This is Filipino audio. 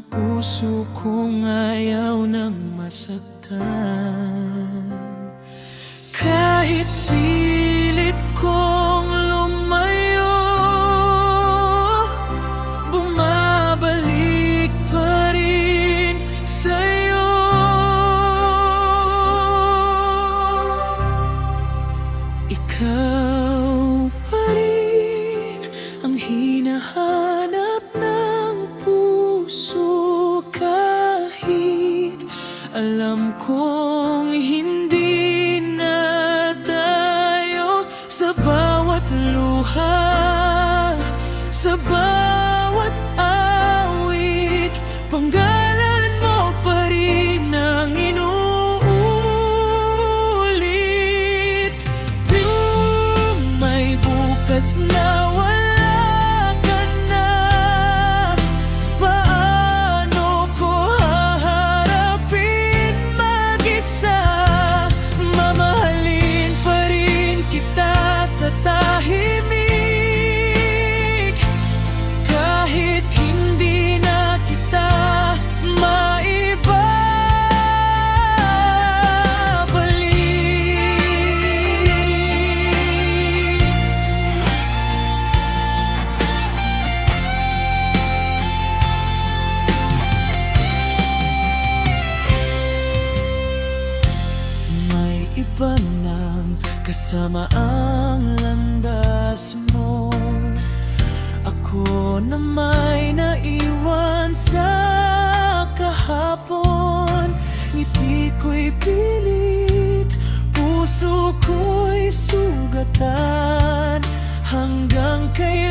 Ang puso kong ayaw nang masaktan. Kahit pilit kong lumayo, bumabalik pa rin sa'yo. Ikaw pa rin ang hinahanap ng puso, kahit alam kong hindi na tayo. Sa bawat luha, sa bawat awit, panggalan mo pa rin ang inuulit. Kung may bukas na wala ka na, paano ko haharapin mag-isa? Mamahalin pa rin kita sa tahimik, kahit hindi na kita iba nang kasama ang landas mo. Ako na may naiwan sa kahapon. Ngiti ko'y pilit, puso ko'y sugatan. Hanggang kailan